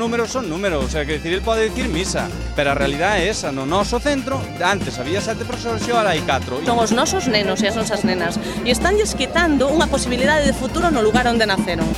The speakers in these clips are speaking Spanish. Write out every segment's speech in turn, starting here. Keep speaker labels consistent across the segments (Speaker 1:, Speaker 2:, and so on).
Speaker 1: números son números, o sea, que decir, el pode dicir misa, pero a realidade é esa, no noso centro, antes había 7 profesores e agora hai 4.
Speaker 2: Son os nosos nenos e as nosas nenas, e estanlles quitando unha posibilidade de futuro no lugar onde naceron.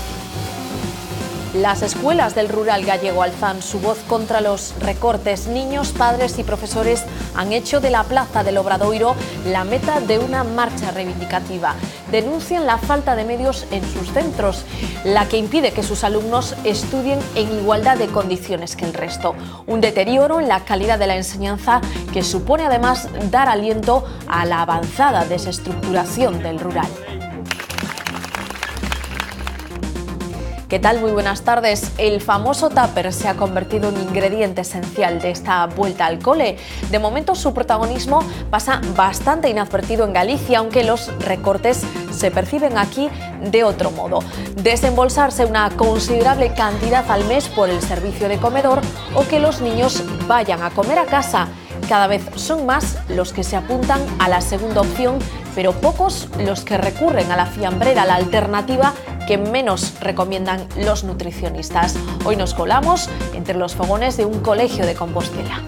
Speaker 3: Las escuelas del rural gallego alzan su voz contra los recortes. Niños, padres y profesores han hecho de la Plaza del Obradoiro la meta de una marcha reivindicativa. Denuncian la falta de medios en sus centros, la que impide que sus alumnos estudien en igualdad de condiciones que el resto. Un deterioro en la calidad de la enseñanza que supone además dar aliento a la avanzada desestructuración del rural. ¿Qué tal? Muy buenas tardes. El famoso tupper se ha convertido en ingrediente esencial de esta vuelta al cole. De momento su protagonismo pasa bastante inadvertido en Galicia, aunque los recortes se perciben aquí de otro modo. Desembolsarse una considerable cantidad al mes por el servicio de comedor o que los niños vayan a comer a casa. Cada vez son más los que se apuntan a la segunda opción, pero pocos los que recurren a la fiambrera, la alternativa que menos recomiendan los nutricionistas. Hoy nos colamos entre los fogones de un colegio de Compostela.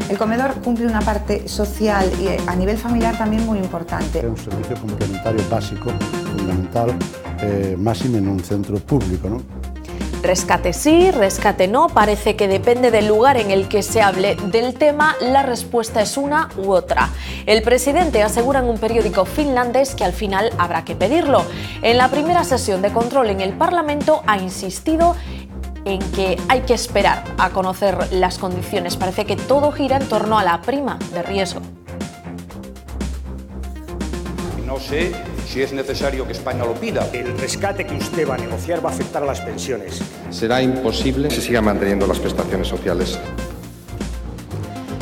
Speaker 4: El comedor cumple una parte social y a nivel familiar también muy importante.
Speaker 5: É un servicio complementario básico, fundamental, máxime nun centro público, ¿no?
Speaker 3: Rescate sí, rescate no, parece que depende del lugar en el que se hable del tema, la respuesta es una u otra. El presidente asegura en un periódico finlandés que al final habrá que pedirlo. En la primera sesión de control en el Parlamento ha insistido en que hay que esperar a conocer las condiciones. Parece que todo gira en torno a la prima de riesgo.
Speaker 6: No sé si es necesario que España lo pida.
Speaker 7: El rescate que usted va a negociar va a afectar a las pensiones.
Speaker 8: Será imposible si sigan manteniendo las prestaciones sociales.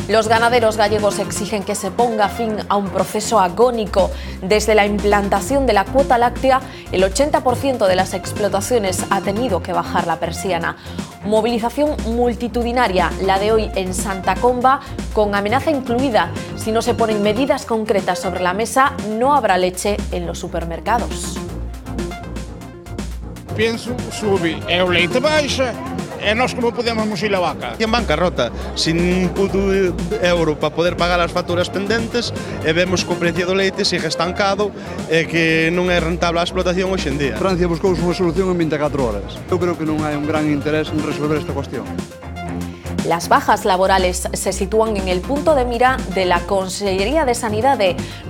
Speaker 3: Los ganaderos gallegos exigen que se ponga fin a un proceso agónico. Desde la implantación de la cuota láctea, el 80% de las explotaciones ha tenido que bajar la persiana. Movilización multitudinaria, la de hoy en Santa Comba, con amenaza incluida. Si no se ponen medidas concretas sobre la mesa, no habrá leche en los supermercados.
Speaker 9: Pienso subir el leite baixa. E nós como podemos muxir a vaca?
Speaker 10: En bancarrota, sin un puto euro para poder pagar as facturas pendentes, e vemos que o precio do leite sigue estancado e que non é rentable a explotación hoxe en día.
Speaker 11: Francia buscou unha solución en 24 horas. Eu creo que non hai un gran interés en resolver esta cuestión.
Speaker 3: Las bajas laborales se sitúan en el punto de mira de la Consellería de Sanidad.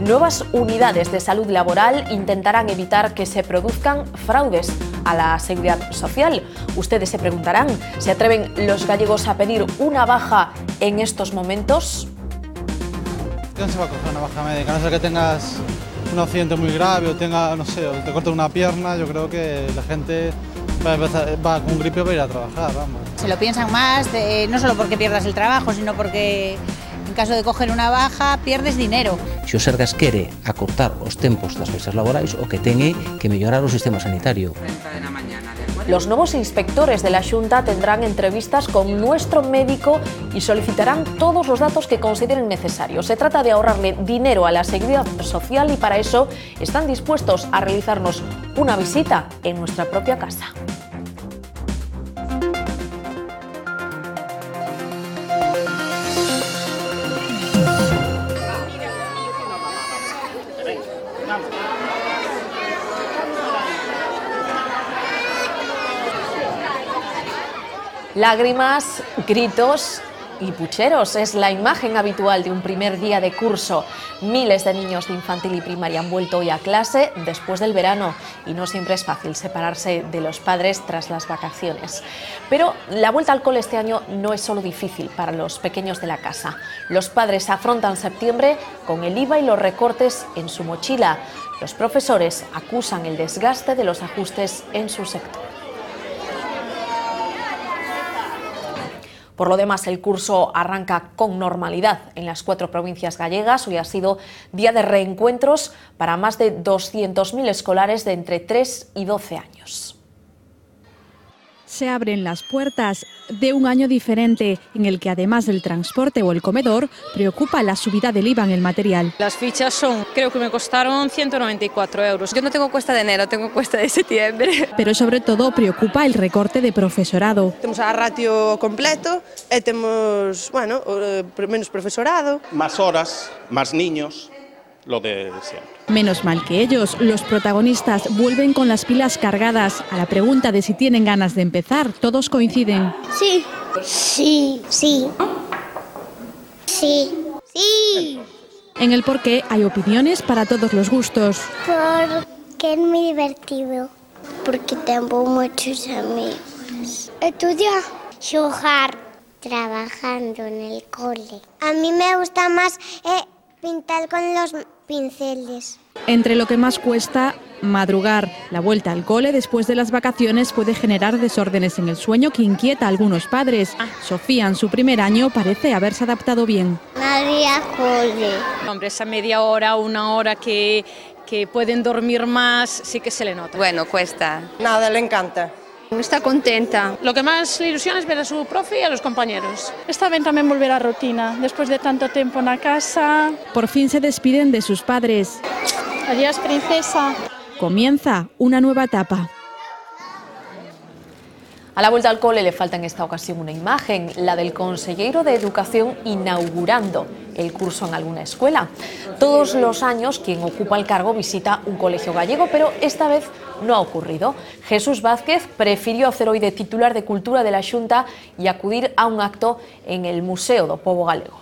Speaker 3: Nuevas unidades de salud laboral intentarán evitar que se produzcan fraudes a la seguridad social. Ustedes se preguntarán, ¿se atreven los gallegos a pedir una baja en estos momentos?
Speaker 12: ¿Quién se va a coger una baja médica? A no ser que tengas un accidente muy grave o tenga, no sé, o te corten una pierna, yo creo que la gente va con gripe para ir a trabajar, vamos.
Speaker 13: Se lo piensan más, no solo porque pierdas el trabajo, sino porque en caso de coger unha baja pierdes dinero.
Speaker 14: Se o Sergas quere acortar os tempos das baixas laborais, o que ten é que mellorar o sistema sanitario.
Speaker 3: Los nuevos inspectores de la Xunta tendrán entrevistas con nuestro médico y solicitarán todos los datos que consideren necesarios. Se trata de ahorrarle dinero a la seguridad social y para eso están dispuestos a realizarnos una visita en nuestra propia casa. Lágrimas, gritos y pucheros es la imagen habitual de un primer día de curso. Miles de niños de infantil y primaria han vuelto hoy a clase después del verano y no siempre es fácil separarse de los padres tras las vacaciones. Pero la vuelta al cole este año no es solo difícil para los pequeños de la casa. Los padres afrontan septiembre con el IVA y los recortes en su mochila. Los profesores acusan el desgaste de los ajustes en su sector. Por lo demás, el curso arranca con normalidad en las 4 provincias gallegas. Hoy ha sido día de reencuentros para más de 200.000 escolares de entre 3 y 12 años.
Speaker 15: se abren las puertas de un año diferente en el que, además del transporte o el comedor, preocupa la subida del IVA en el material.
Speaker 16: Las fichas creo que me costaron 194 euros. Yo no tengo cuesta de enero, tengo cuesta de septiembre.
Speaker 15: Pero sobre todo preocupa el recorte de profesorado.
Speaker 17: Temos a ratio completo e temos, menos profesorado.
Speaker 18: Más horas, más niños, lo de siempre.
Speaker 15: Menos mal que ellos, los protagonistas, vuelven con las pilas cargadas. A la pregunta de si tienen ganas de empezar, todos coinciden.
Speaker 19: Sí. Sí. Sí. Sí. Sí.
Speaker 15: En el porqué hay opiniones para todos los gustos.
Speaker 19: Porque es muy divertido. Porque tengo muchos amigos. Estudiar. Jugar. Trabajando en el cole. A mí me gusta más pintar con los pinceles.
Speaker 15: Entre lo que más cuesta, madrugar. La vuelta al cole después de las vacaciones puede generar desórdenes en el sueño que inquieta a algunos padres. Sofía, en su primer año, parece haberse adaptado bien.
Speaker 19: María cole.
Speaker 16: Hombre, esa media hora, una hora que pueden dormir más, sí que se le nota.
Speaker 20: Bueno, cuesta.
Speaker 17: Nada, le encanta.
Speaker 16: Está contenta. Lo que más le ilusiona es ver a su profe y a los compañeros.
Speaker 21: Está bien también volver a rutina, después de tanto tiempo en la casa.
Speaker 15: Por fin se despiden de sus padres.
Speaker 21: Adiós, princesa.
Speaker 15: Comienza una nueva etapa.
Speaker 3: A la vuelta al cole le falta en esta ocasión una imagen, la del consejero de Educación inaugurando el curso en alguna escuela. Todos los años quien ocupa el cargo visita un colegio gallego, pero esta vez no ha ocurrido. Jesús Vázquez prefirió hacer hoy de titular de Cultura de la Xunta y acudir a un acto en el Museo do Pobo Galego.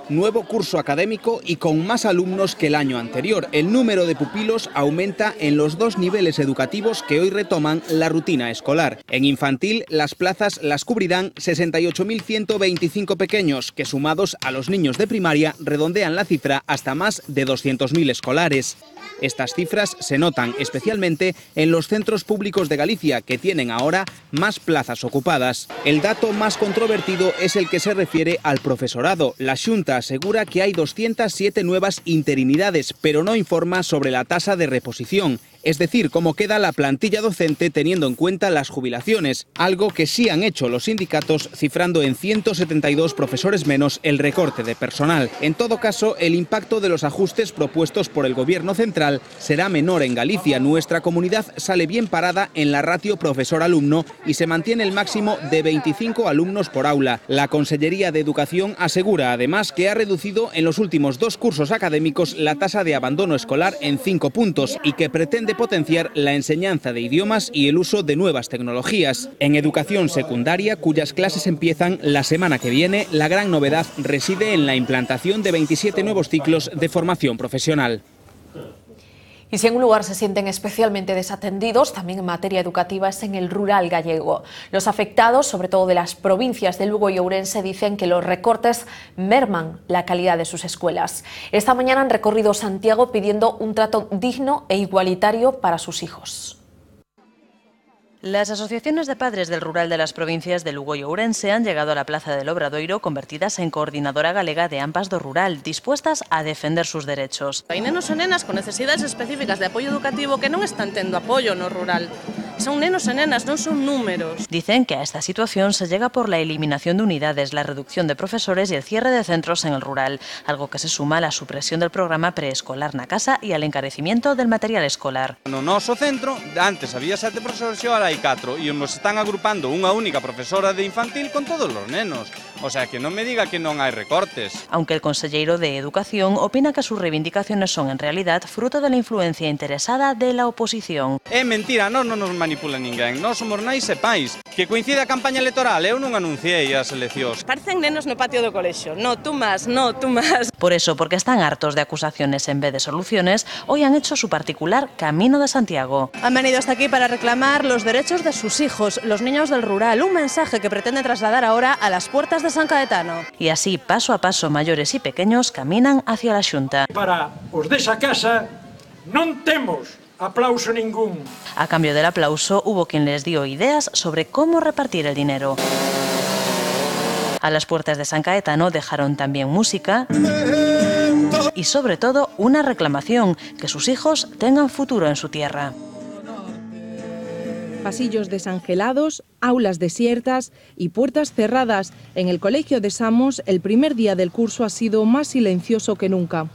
Speaker 22: Nuevo curso académico y con más alumnos que el año anterior. El número de pupilos aumenta en los dos niveles educativos que hoy retoman la rutina escolar. En infantil, las plazas las cubrirán 68.125 pequeños, que sumados a los niños de primaria redondean la cifra hasta más de 200.000 escolares. Estas cifras se notan especialmente en los centros públicos de Galicia, que tienen ahora más plazas ocupadas. El dato más controvertido es el que se refiere al profesorado. La Xunta asegura que hay 207 nuevas interinidades, pero no informa sobre la tasa de reposición, es decir, cómo queda la plantilla docente teniendo en cuenta las jubilaciones, algo que sí han hecho los sindicatos, cifrando en 172 profesores menos el recorte de personal. En todo caso, el impacto de los ajustes propuestos por el Gobierno central será menor en Galicia. Nuestra comunidad sale bien parada en la ratio profesor-alumno y se mantiene el máximo de 25 alumnos por aula. La Consellería de Educación asegura además que ha reducido en los últimos 2 cursos académicos la tasa de abandono escolar en 5 puntos y que pretende potenciar la enseñanza de idiomas y el uso de nuevas tecnologías. En educación secundaria, cuyas clases empiezan la semana que viene, la gran novedad reside en la implantación de 27 nuevos ciclos de formación profesional.
Speaker 3: Y si en un lugar se sienten especialmente desatendidos, también en materia educativa, es en el rural gallego. Los afectados, sobre todo de las provincias de Lugo y Ourense, dicen que los recortes merman la calidad de sus escuelas. Esta mañana han recorrido Santiago pidiendo un trato digno e igualitario para sus hijos.
Speaker 23: Las asociaciones de padres del rural de las provincias de Lugo y Ourense han llegado a la Plaza del Obradoiro convertidas en coordinadora galega de AMPAs do Rural, dispuestas a defender sus derechos.
Speaker 2: Hai nenos e nenas con necesidades específicas de apoio educativo que non están tendo apoio no rural. Son nenos e nenas, non son números.
Speaker 23: Dicen que a esta situación se llega por la eliminación de unidades, la reducción de profesores y el cierre de centros en el rural, algo que se suma a la supresión del programa preescolar na casa y al encarecimiento del material escolar.
Speaker 1: No noso centro, antes había 7 profesores e ahora hai 4 e nos están agrupando unha única profesora de infantil con todos os nenos. O sea, que non me diga que non hai recortes.
Speaker 23: Aunque el conselleiro de Educación opina que sus reivindicaciones son en realidad fruto de la influencia interesada de la oposición.
Speaker 1: É mentira, non nos manipula ninguén. Nós somos nais e pais. Que coincide a campaña electoral, eu non anunciei as eleccións.
Speaker 2: Parecen nenos no patio do colexio. No, tú más, no, tú más.
Speaker 23: Por eso, porque están hartos de acusaciones en vez de soluciones, hoy han hecho su particular Camino de Santiago.
Speaker 2: Han venido hasta aquí para reclamar los derechos de sus hijos, los niños del rural, un mensaje que pretende trasladar ahora a las puertas de San Caetano.
Speaker 23: Y así, paso a paso, mayores y pequeños caminan hacia la Xunta.
Speaker 7: Para os desa casa non temos aplauso ningún.
Speaker 23: A cambio del aplauso, hubo quien les dio ideas sobre cómo repartir el dinero. A las puertas de San Caetano dejaron también música y, sobre todo, una reclamación: que sus hijos tengan futuro en su tierra.
Speaker 4: Pasillos desangelados, aulas desiertas y puertas cerradas. En el colegio de Samos, el primer día del curso ha sido más silencioso que nunca.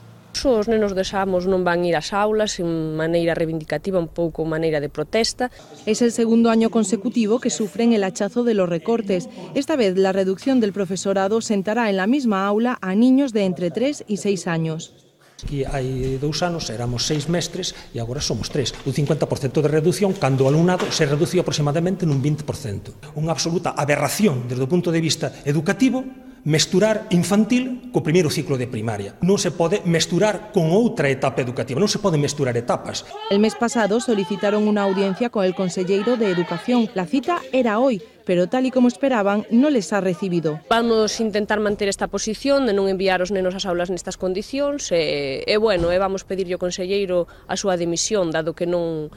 Speaker 5: Os nenos de Samos non van ir ás aulas en maneira reivindicativa, un pouco maneira de protesta.
Speaker 4: Es el segundo año consecutivo que sufren el hachazo de los recortes. Esta vez la reducción del profesorado sentará en la misma aula a niños de entre 3 y 6 años.
Speaker 20: Aquí hai 2 anos éramos 6 mestres e agora somos 3. Un 50% de reducción cando o alumnado se reduciu aproximadamente nun 20%. Unha absoluta aberración desde o punto de vista educativo mesturar infantil co primeiro ciclo de primaria. Non se pode mesturar con outra etapa educativa, non se poden mesturar etapas.
Speaker 4: El mes pasado solicitaron una audiencia con el conselleiro de Educación. La cita era hoy, pero tal y como esperaban, no les ha recibido.
Speaker 5: Vamos intentar manter esta posición de non enviar os nenos ás aulas nestas condicións vamos pedirlle ao conselleiro a súa dimisión, dado que non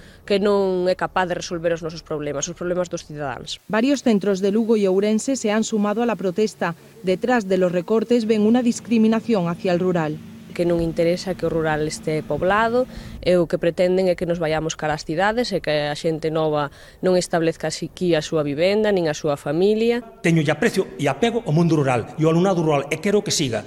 Speaker 5: é capaz de resolver os nosos problemas dos cidadáns.
Speaker 4: Varios centros de Lugo y Ourense se han sumado a la protesta. Detrás de los recortes ven una discriminación hacia el rural.
Speaker 5: Que non interesa que o rural este poblado e o que pretenden é que nos vayamos cara ás cidades e que a xente nova non establezca aquí a súa vivenda nin a súa familia.
Speaker 20: Teño lle aprecio e apego ao mundo rural e ao alumnado rural e quero que siga.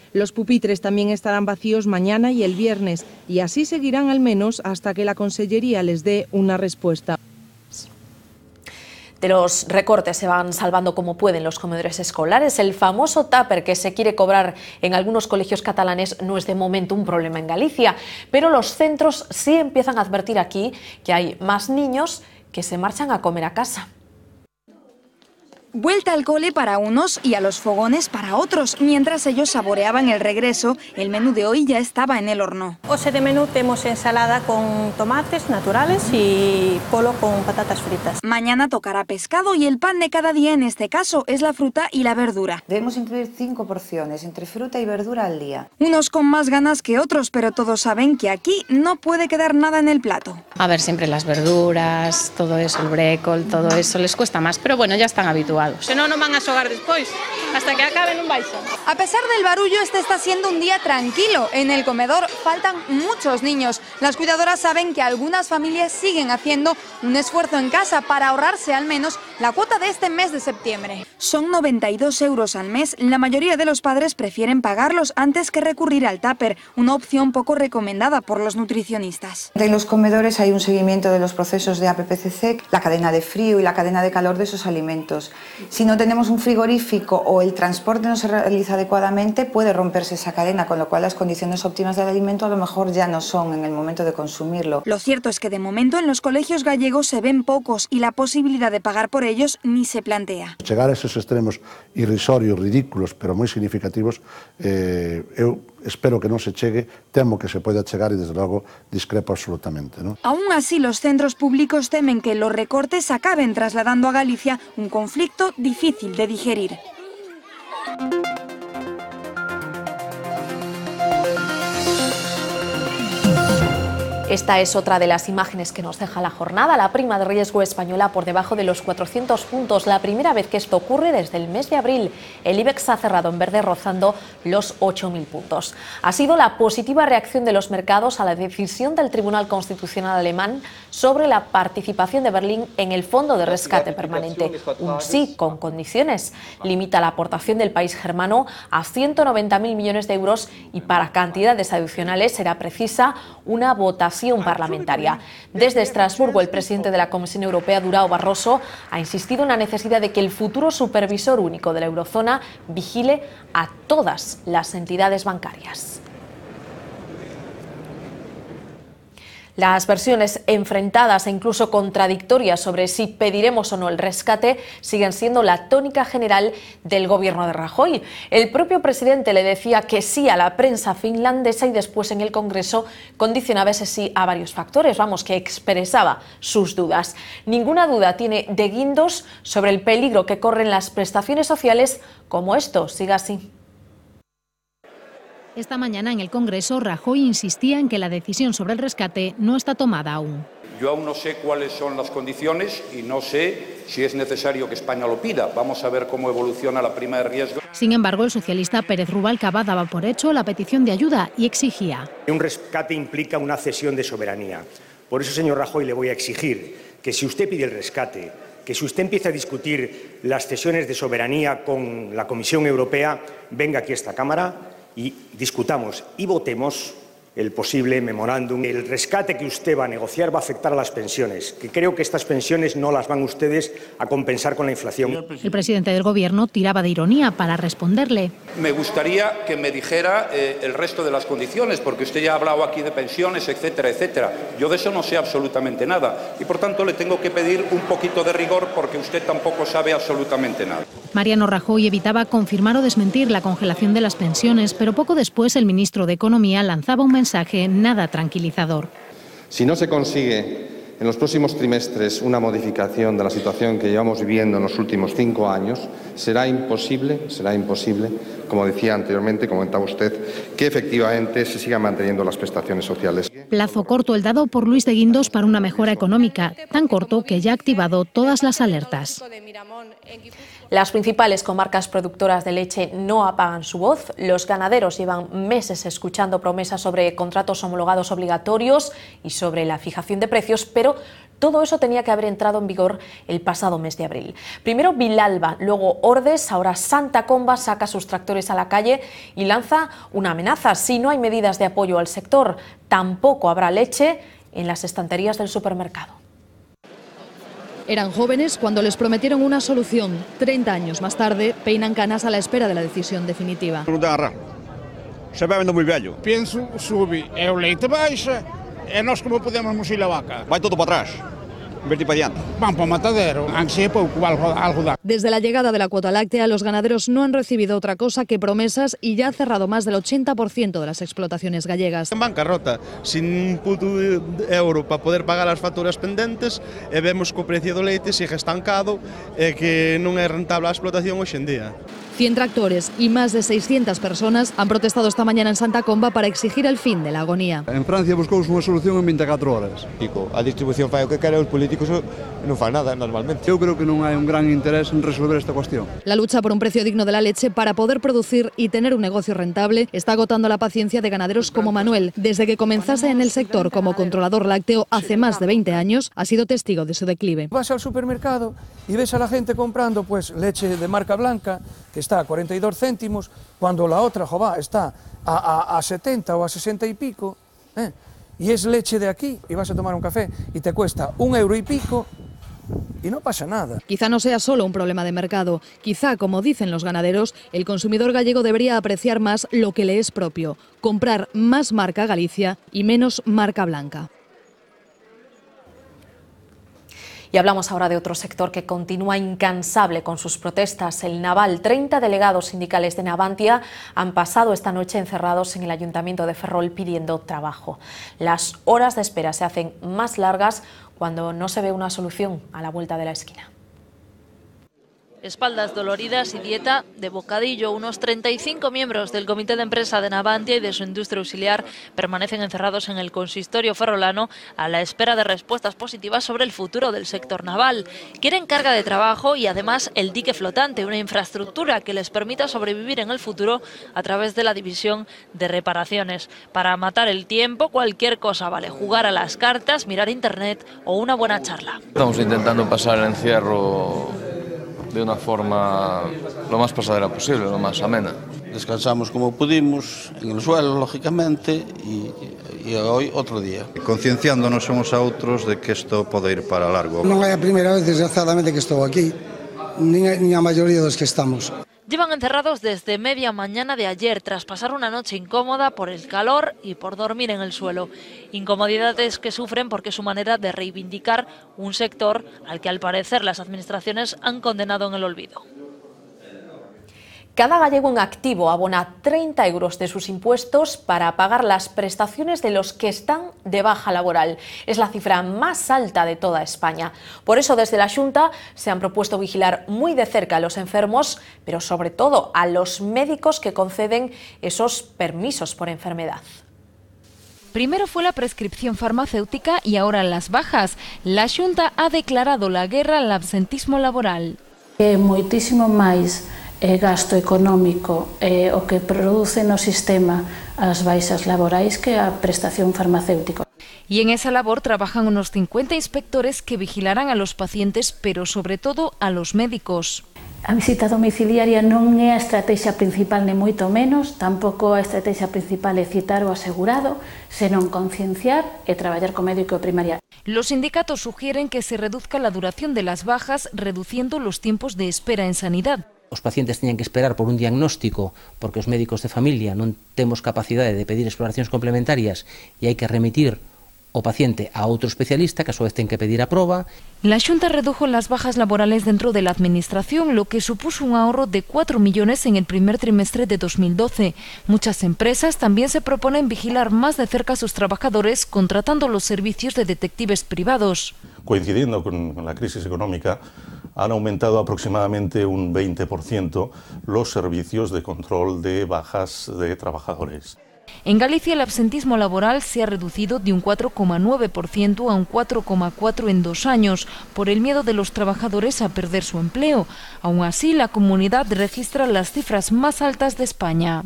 Speaker 4: Los pupitres también estarán vacíos mañana y el viernes y así seguirán al menos hasta que la Consellería les dé una respuesta.
Speaker 3: De los recortes se van salvando como pueden los comedores escolares. El famoso tupper que se quiere cobrar en algunos colegios catalanes no es de momento un problema en Galicia, pero los centros sí empiezan a advertir aquí que hay más niños que se marchan a comer a casa.
Speaker 24: Vuelta al cole para unos y a los fogones para otros. Mientras ellos saboreaban el regreso, el menú de hoy ya estaba en el horno.
Speaker 25: Hoxe de menú temos ensalada con tomates naturales y polo con patatas fritas.
Speaker 24: Mañana tocará pescado y el pan de cada día en este caso es la fruta y la verdura.
Speaker 26: Debemos incluir 5 porciones entre fruta y verdura al día.
Speaker 24: Unos con más ganas que otros, pero todos saben que aquí no puede quedar nada en el plato.
Speaker 16: A ver, siempre las verduras, todo eso, el brécol, todo eso les cuesta más, pero bueno, ya están habituados.
Speaker 25: Se non van a xogar despois, hasta que acaben non baixan.
Speaker 24: A pesar del barullo, este está siendo un día tranquilo. En el comedor faltan muchos niños. Las cuidadoras saben que algunas familias siguen haciendo un esfuerzo en casa para ahorrarse al menos la cuota de este mes de septiembre. Son 92 euros al mes. La mayoría de los padres prefieren pagarlos antes que recurrir al tupper, una opción poco recomendada por los nutricionistas.
Speaker 26: En los comedores hay un seguimiento de los procesos de APPCC, la cadena de frío y la cadena de calor de esos alimentos. Si no tenemos un frigorífico o el transporte no se realiza adecuadamente, puede romperse esa cadena, con lo cual las condiciones óptimas del alimento a lo mejor ya no son en el momento de consumirlo.
Speaker 24: Lo cierto es que de momento en los colegios gallegos se ven pocos y la posibilidad de pagar por ellos ni se plantea.
Speaker 27: Chegar a esos extremos irrisorios, ridículos, pero moi significativos, eu espero que non se chegue, temo que se poida chegar e desde logo discrepo absolutamente, ¿no?
Speaker 24: Aún así, los centros públicos temen que los recortes acaben trasladando a Galicia un conflicto difícil de digerir.
Speaker 3: Esta es otra de las imágenes que nos deja la jornada. La prima de riesgo española por debajo de los 400 puntos. La primera vez que esto ocurre desde el mes de abril. El IBEX ha cerrado en verde rozando los 8.000 puntos. Ha sido la positiva reacción de los mercados a la decisión del Tribunal Constitucional alemán sobre la participación de Berlín en el Fondo de Rescate Permanente. Un sí con condiciones. Limita la aportación del país germano a 190.000 millones de euros y para cantidades adicionales será precisa una votación parlamentaria. Desde Estrasburgo, el presidente de la Comisión Europea, Durão Barroso, ha insistido en la necesidad de que el futuro supervisor único de la eurozona vigile a todas las entidades bancarias. Las versiones enfrentadas e incluso contradictorias sobre si pediremos o no el rescate siguen siendo la tónica general del gobierno de Rajoy. El propio presidente le decía que sí a la prensa finlandesa y después en el Congreso condicionaba ese sí a varios factores, que expresaba sus dudas. Ninguna duda tiene de Guindos sobre el peligro que corren las prestaciones sociales como esto siga así.
Speaker 28: Esta mañana en el Congreso, Rajoy insistía en que la decisión sobre el rescate no está tomada aún.
Speaker 6: Yo aún no sé cuáles son las condiciones y no sé si es necesario que España lo pida. Vamos a ver cómo evoluciona la prima de riesgo.
Speaker 28: Sin embargo, el socialista Pérez Rubalcaba daba por hecho la petición de ayuda y exigía.
Speaker 29: Un rescate implica una cesión de soberanía.
Speaker 8: Por eso, señor Rajoy, le voy a exigir que si usted pide el rescate, que si usted empieza a discutir las cesiones de soberanía con la Comisión Europea, venga aquí a esta Cámara y discutamos y votemos el posible memorándum. El rescate que usted va a negociar va a afectar a las pensiones, que creo que estas pensiones no las van ustedes a compensar con la inflación.
Speaker 28: El presidente del Gobierno tiraba de ironía para responderle.
Speaker 6: Me gustaría que me dijera el resto de las condiciones, porque usted ya ha hablado aquí de pensiones, etcétera, etcétera. Yo de eso no sé absolutamente nada y, por tanto, le tengo que pedir un poquito de rigor porque usted tampoco sabe absolutamente nada.
Speaker 28: Mariano Rajoy evitaba confirmar o desmentir la congelación de las pensiones, pero poco después el ministro de Economía lanzaba un mensaje nada tranquilizador.
Speaker 9: Si no se consigue en los próximos trimestres una modificación de la situación que llevamos viviendo en los últimos 5 años, será imposible, como decía anteriormente, comentaba usted, que efectivamente se sigan manteniendo las prestaciones sociales.
Speaker 28: Plazo corto el dado por Luis de Guindos para una mejora económica, tan corto que ya ha activado todas las alertas.
Speaker 3: Las principales comarcas productoras de leche no apagan su voz. Los ganaderos llevan meses escuchando promesas sobre contratos homologados obligatorios y sobre la fijación de precios, pero todo eso tenía que haber entrado en vigor el pasado mes de abril. Primero Vilalba, luego Ordes, ahora Santa Comba saca sus tractores a la calle y lanza una amenaza. Si no hay medidas de apoyo al sector, tampoco habrá leche en las estanterías del supermercado.
Speaker 10: Eran jóvenes cuando les prometieron una solución. 30 años más tarde, peinan canas a la espera de la decisión definitiva.
Speaker 11: Non dá ra. Se vai vendo moi vello.
Speaker 12: Penso, sube, e o leite baixa, e nós como podemos muxir a vaca?
Speaker 11: Vai todo para atrás. Invertir para diante.
Speaker 12: Van para o matadero, aunque sea pouco, algo dá.
Speaker 10: Desde la llegada de la cuota láctea, los ganaderos no han recibido otra cosa que promesas y ya ha cerrado más del 80% de las explotaciones gallegas.
Speaker 13: En bancarrota, sin un puto euro para poder pagar as facturas pendentes, e vemos que o precio do leite sigue estancado e que non é rentable a explotación hoxe en día.
Speaker 10: 100 tractores y más de 600 personas han protestado esta mañana en Santa Comba para exigir el fin de la agonía.
Speaker 11: En Francia buscouse unha solución en 24 horas.
Speaker 13: A distribución fai o que quere, os políticos non fan nada normalmente.
Speaker 11: Eu creo que non hai un gran interés en resolver esta cuestión.
Speaker 10: La lucha por un precio digno de la leche para poder producir y tener un negocio rentable está agotando la paciencia de ganaderos como Manuel. Desde que comenzase en el sector como controlador lácteo hace más de 20 años, ha sido testigo de su declive.
Speaker 12: Vas al supermercado y ves a la gente comprando pues leche de marca blanca, que está a 42 céntimos, cuando la otra, está a 70 o a 60 y pico, y es leche de aquí, y vas a tomar un café y te cuesta €1 y pico, y no pasa nada.
Speaker 10: Quizá no sea solo un problema de mercado, quizá, como dicen los ganaderos, el consumidor gallego debería apreciar más lo que le es propio, comprar más marca Galicia y menos marca blanca.
Speaker 3: Y hablamos ahora de otro sector que continúa incansable con sus protestas, el naval. 30 delegados sindicales de Navantia han pasado esta noche encerrados en el Ayuntamiento de Ferrol pidiendo trabajo. Las horas de espera se hacen más largas cuando no se ve una solución a la vuelta de la esquina.
Speaker 14: Espaldas doloridas y dieta de bocadillo. Unos 35 miembros del comité de empresa de Navantia y de su industria auxiliar permanecen encerrados en el consistorio ferrolano a la espera de respuestas positivas sobre el futuro del sector naval. Quieren carga de trabajo y además el dique flotante, una infraestructura que les permita sobrevivir en el futuro a través de la división de reparaciones. Para matar el tiempo, cualquier cosa vale. Jugar a las cartas, mirar internet o una buena charla.
Speaker 18: Estamos intentando pasar el encierro de una forma lo más pasadera posible, lo más amena.
Speaker 29: Descansamos como pudimos, en el suelo, lógicamente, y hoy otro día.
Speaker 30: Concienciándonos unos a outros de que isto pode ir para largo.
Speaker 31: Non é a primeira vez, desgraciadamente, que estou aquí, nin a maioría dos que estamos.
Speaker 14: Llevan encerrados desde media mañana de ayer, tras pasar una noche incómoda por el calor y por dormir en el suelo. Incomodidades que sufren porque es su manera de reivindicar un sector al que al parecer las administraciones han condenado en el olvido.
Speaker 3: Cada gallego en activo abona 30 euros de sus impuestos para pagar las prestaciones de los que están de baja laboral. Es la cifra más alta de toda España. Por eso desde la Xunta se han propuesto vigilar muy de cerca a los enfermos, pero sobre todo a los médicos que conceden esos permisos por enfermedad.
Speaker 32: Primero fue la prescripción farmacéutica y ahora las bajas. La Xunta ha declarado la guerra al absentismo laboral.
Speaker 33: É moitísimo máis
Speaker 1: gasto económico o que produce no sistema as baixas laborais que a prestación farmacéutica.
Speaker 32: Y en esa labor trabajan unos 50 inspectores que vigilarán a los pacientes, pero sobre todo a los médicos.
Speaker 1: A visita domiciliaria non é a estrategia principal, nem moito menos, tampouco a estrategia principal é citar o asegurado, senón concienciar e traballar co médico de primaria.
Speaker 32: Los sindicatos sugieren que se reduzca la duración de las bajas, reduciendo los tiempos de espera en sanidad.
Speaker 2: Os pacientes teñen que esperar por un diagnóstico porque os médicos de familia non temos capacidade de pedir exploracións complementarias e hai que remitir o paciente a outro especialista que a súa vez ten que pedir a proba.
Speaker 32: La Xunta redujo las bajas laborales dentro de la Administración, lo que supuso un ahorro de 4 millones en el primer trimestre de 2012. Muchas empresas también se proponen vigilar más de cerca a sus trabajadores, contratando los servicios de detectives privados.
Speaker 4: Coincidiendo con la crisis económica, han aumentado aproximadamente un 20% los servicios de control de bajas de trabajadores.
Speaker 32: En Galicia el absentismo laboral se ha reducido de un 4,9% a un 4,4% en 2 años, por el miedo de los trabajadores a perder su empleo. Aún así, la comunidad registra las cifras más altas de España.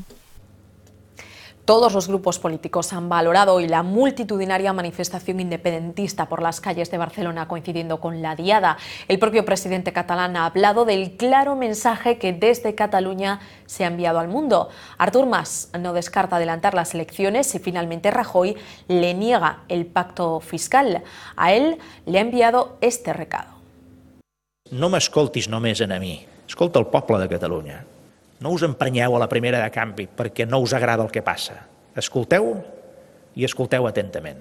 Speaker 3: Todos los grupos políticos han valorado hoy la multitudinaria manifestación independentista por las calles de Barcelona, coincidiendo con la Diada. El propio presidente catalán ha hablado del claro mensaje que desde Cataluña se ha enviado al mundo. Artur Mas no descarta adelantar las elecciones y finalmente Rajoy le niega el pacto fiscal. A él le ha enviado este recado.
Speaker 5: No m'escoltis només a mi, escolta el poble de Catalunya. No us emprenyeu a la primera de canvi perquè no us agrada el que passa. Escolteu i escolteu atentament.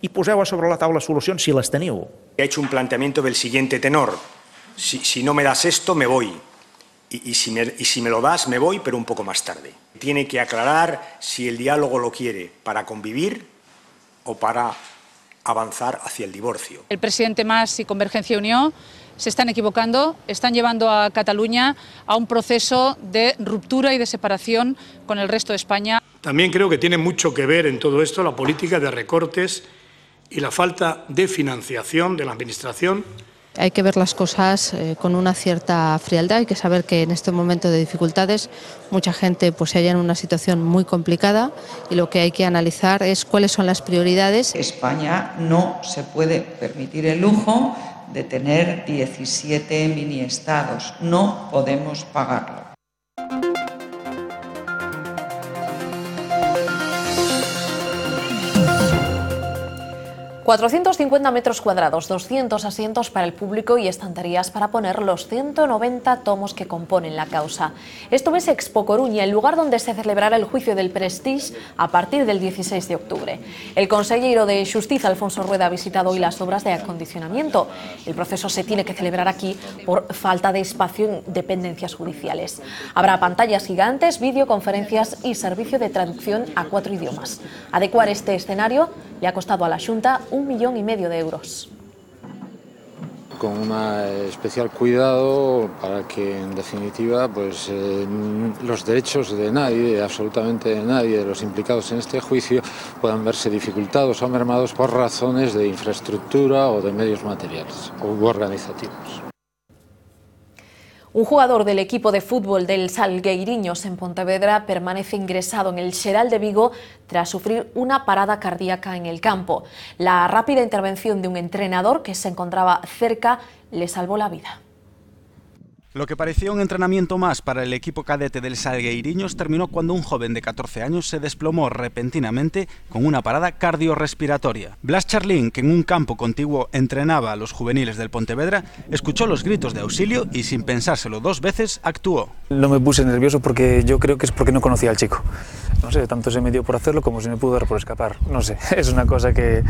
Speaker 5: I poseu a sobre la taula solucions si les teniu.
Speaker 8: He hecho un planteamiento del siguiente tenor. Si no me das esto, me voy. Y si me lo das, me voy, pero un poco más tarde. Tiene que aclarar si el diálogo lo quiere para convivir o para avanzar hacia el divorcio.
Speaker 7: El presidente Mas y Convergencia y Unión se están equivocando, están llevando a Cataluña a un proceso de ruptura y de separación con el resto de España.
Speaker 15: También creo que tiene mucho que ver en todo esto la política de recortes y la falta de financiación de la Administración.
Speaker 17: Hay que ver las cosas con una cierta frialdad, hay que saber que en este momento de dificultades mucha gente se halla en una situación muy complicada y lo que hay que analizar es cuáles son las prioridades.
Speaker 19: España no se puede permitir el lujo de tener 17 mini-estados, no podemos pagarlo.
Speaker 3: 450 metros cuadrados, 200 asientos para el público y estanterías para poner los 190 tomos que componen la causa. Esto es Expo Coruña, el lugar donde se celebrará el juicio del Prestige a partir del 16 de octubre. El consejero de Xustiza, Alfonso Rueda, ha visitado hoy las obras de acondicionamiento. El proceso se tiene que celebrar aquí por falta de espacio en dependencias judiciales. Habrá pantallas gigantes, videoconferencias y servicio de traducción a 4 idiomas. Adecuar este escenario le ha costado a la Xunta 1,5 millones de euros.
Speaker 20: Con un especial cuidado para que, en definitiva, los derechos de nadie, absolutamente de nadie, de los implicados en este juicio, puedan verse dificultados o mermados por razones de infraestructura o de medios materiales u organizativos.
Speaker 3: Un jugador del equipo de fútbol del Salgueiriños en Pontevedra permanece ingresado en el Xeral de Vigo tras sufrir una parada cardíaca en el campo. La rápida intervención de un entrenador que se encontraba cerca le salvó la vida.
Speaker 21: Lo que parecía un entrenamiento más para el equipo cadete del Salgueiriños terminó cuando un joven de 14 años se desplomó repentinamente con una parada cardiorrespiratoria. Blas Charlín, que en un campo contiguo entrenaba a los juveniles del Pontevedra, escuchó los gritos de auxilio y, sin pensárselo 2 veces, actuó.
Speaker 22: No me puse nervioso porque yo creo que es porque no conocía al chico. No sé, tanto se me dio por hacerlo como se me pudo dar por escapar. No sé, es una cosa que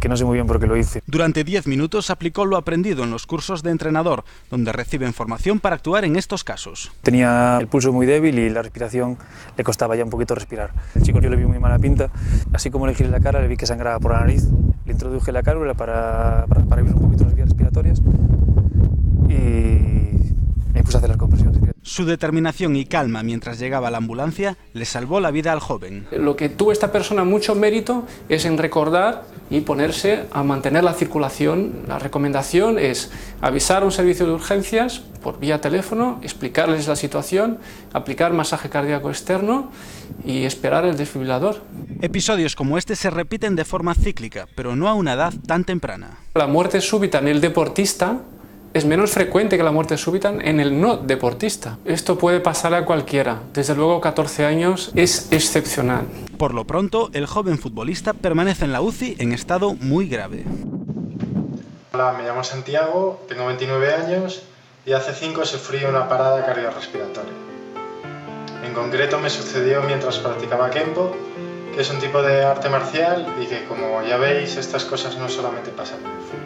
Speaker 22: no sé muy bien por qué lo hice.
Speaker 21: Durante 10 minutos aplicó lo aprendido en los cursos de entrenador, donde recibe formación para actuar en estos casos.
Speaker 22: Tenía el pulso muy débil y la respiración le costaba ya un poquito respirar. El chico yo le vi muy mala pinta, así como le giré la cara le vi que sangraba por la nariz. Le introduje la cánula para abrir un poquito las vías respiratorias y me puse a hacer las compresiones.
Speaker 21: Su determinación y calma mientras llegaba la ambulancia le salvó la vida al joven.
Speaker 23: Lo que tuvo esta persona mucho mérito es en recordar
Speaker 6: y ponerse a mantener la circulación. La recomendación es avisar a un servicio de urgencias por vía teléfono, explicarles la situación, aplicar masaje cardíaco externo y esperar el desfibrilador.
Speaker 21: Episodios como este se repiten de forma cíclica, pero no a una edad tan temprana.
Speaker 6: La muerte súbita en el deportista es menos frecuente que la muerte súbita en el no deportista. Esto puede pasar a cualquiera. Desde luego 14 años es excepcional.
Speaker 21: Por lo pronto, el joven futbolista permanece en la UCI en estado muy grave.
Speaker 9: Hola, me llamo Santiago, tengo 29 años y hace 5 sufrí una parada cardiorrespiratoria. En concreto me sucedió mientras practicaba Kenpo, que es un tipo de arte marcial y que, como ya veis, estas cosas no solamente pasan en el fútbol.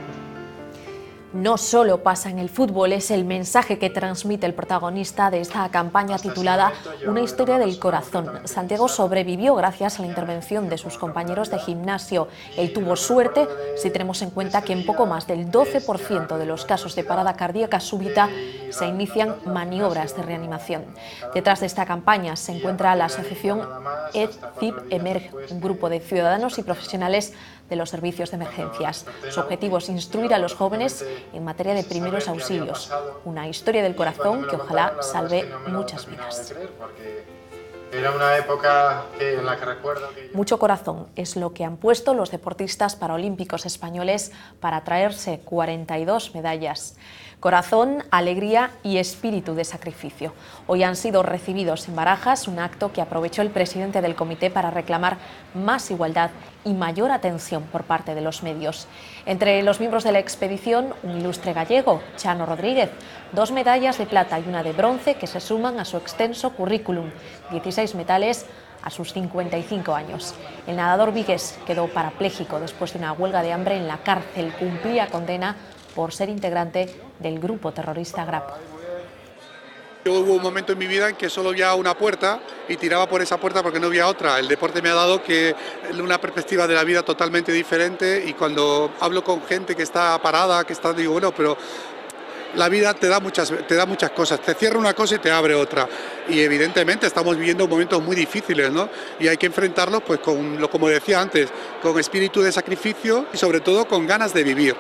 Speaker 3: No solo pasa en el fútbol, es el mensaje que transmite el protagonista de esta campaña titulada Una historia del corazón. Santiago sobrevivió gracias a la intervención de sus compañeros de gimnasio. Él tuvo suerte si tenemos en cuenta que en poco más del 12% de los casos de parada cardíaca súbita se inician maniobras de reanimación. Detrás de esta campaña se encuentra la asociación EdCip Emerge, un grupo de ciudadanos y profesionales de los servicios de emergencias. Su objetivo es instruir a los jóvenes en materia de primeros auxilios. Una historia del corazón que ojalá salve muchas vidas.
Speaker 9: Era una época en la que recuerdo que...
Speaker 3: Mucho corazón es lo que han puesto los deportistas paralímpicos españoles para traerse 42 medallas. Corazón, alegría y espíritu de sacrificio. Hoy han sido recibidos en Barajas, un acto que aprovechó el presidente del comité para reclamar más igualdad y mayor atención por parte de los medios. Entre los miembros de la expedición, un ilustre gallego, Chano Rodríguez, 2 medallas de plata y una de bronce que se suman a su extenso currículum, 16 metales a sus 55 años. El nadador vigués quedó parapléjico después de una huelga de hambre en la cárcel. Cumplía condena por ser integrante del grupo terrorista Grapo.
Speaker 11: Hubo un momento en mi vida en que solo había una puerta y tiraba por esa puerta porque no había otra. El deporte me ha dado una perspectiva de la vida totalmente diferente, y cuando hablo con gente que está parada, digo, bueno, pero la vida te da muchas cosas, te cierra una cosa y te abre otra, y evidentemente estamos viviendo momentos muy difíciles, ¿no? Y hay que enfrentarlos, pues, como decía antes, con espíritu de sacrificio y sobre todo con ganas de vivir.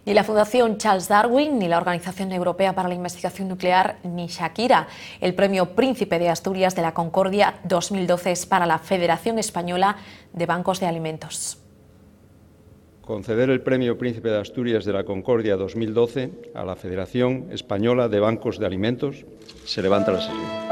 Speaker 3: Ni la Fundación Charles Darwin, ni la Organización Europea para la Investigación Nuclear, ni Shakira. El Premio Príncipe de Asturias de la Concordia 2012 es para la Federación Española de Bancos de Alimentos.
Speaker 12: Conceder el Premio Príncipe de Asturias de la Concordia 2012 a la Federación Española de Bancos de Alimentos. Se levanta la sesión.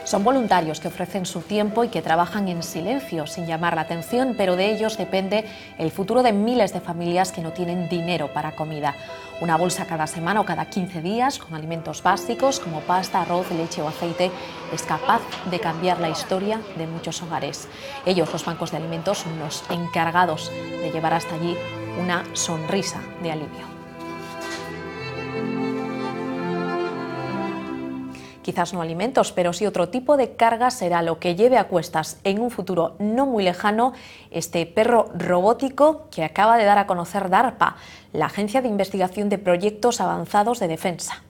Speaker 3: Son voluntarios que ofrecen su tiempo y que trabajan en silencio, sin llamar la atención, pero de ellos depende el futuro de miles de familias que no tienen dinero para comida. Una bolsa cada semana o cada 15 días, con alimentos básicos como pasta, arroz, leche o aceite, es capaz de cambiar la historia de muchos hogares. Ellos, los bancos de alimentos, son los encargados de llevar hasta allí una sonrisa de alivio. Quizás no alimentos, pero sí otro tipo de carga será lo que lleve a cuestas en un futuro no muy lejano este perro robótico que acaba de dar a conocer DARPA, la Agencia de Investigación de Proyectos Avanzados de Defensa.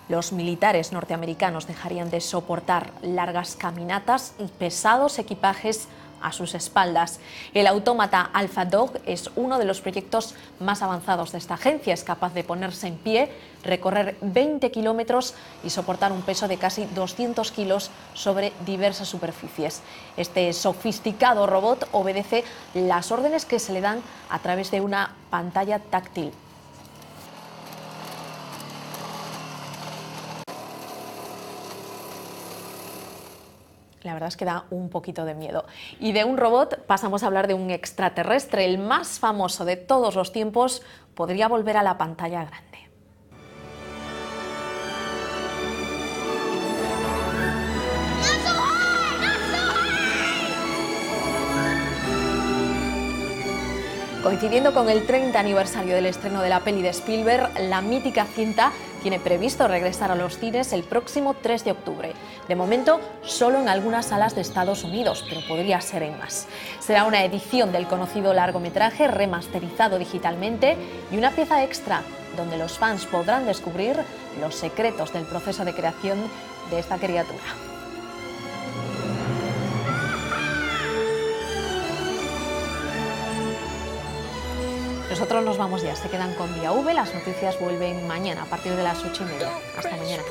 Speaker 3: Los militares norteamericanos dejarían de soportar largas caminatas y pesados equipajes a sus espaldas. El autómata Alpha Dog es uno de los proyectos más avanzados de esta agencia. Es capaz de ponerse en pie, recorrer 20 kilómetros y soportar un peso de casi 200 kilos sobre diversas superficies. Este sofisticado robot obedece las órdenes que se le dan a través de una pantalla táctil. La verdad es que da un poquito de miedo. Y de un robot pasamos a hablar de un extraterrestre. El más famoso de todos los tiempos podría volver a la pantalla grande. Coincidiendo con el 30 aniversario del estreno de la peli de Spielberg, la mítica cinta tiene previsto regresar a los cines el próximo 3 de octubre. De momento, solo en algunas salas de Estados Unidos, pero podría ser en más. Será una edición del conocido largometraje remasterizado digitalmente y una pieza extra donde los fans podrán descubrir los secretos del proceso de creación de esta criatura. Nosotros nos vamos ya, se quedan con Día V, las noticias vuelven mañana a partir de las 8:30. Hasta mañana.